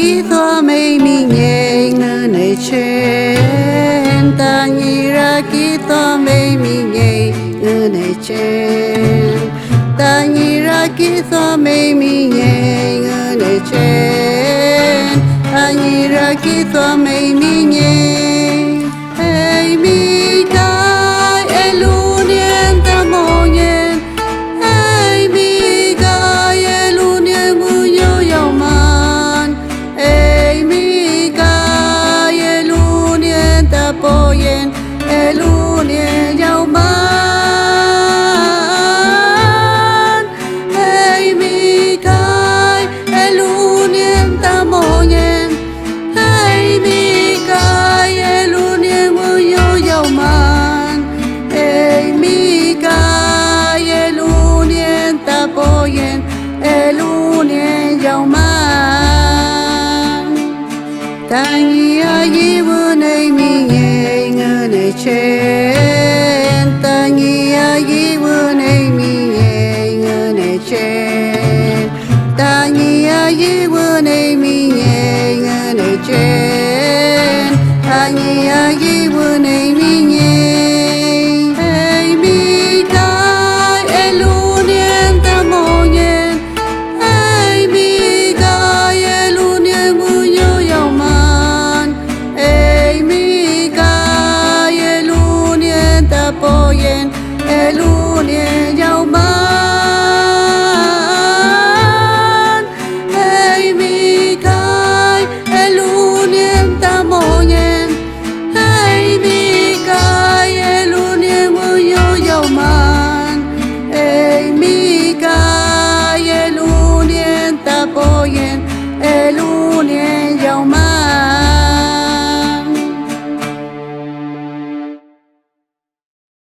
kỹ thoa mây mi nhẹ ngơ này trên ta nhị ra kỹ thoa mây mi nhẹ ngơ này trên ta nhị ra kỹ thoa mây mi nhẹ ngơ này trên ta nhị ra kỹ thoa mây mi nhẹ hey mi kai elunien ta mo nyen hey mi kai elunien mu yo yo man hey mi kai elunien ta po yen elunien yo man hey mi kai elunien ta mo nyen hey mi kai elunien mu yo man hey mi kai elunien ta po yen elunien yo man ta nhị a yi bu nei mi nhẹ ngơ nei che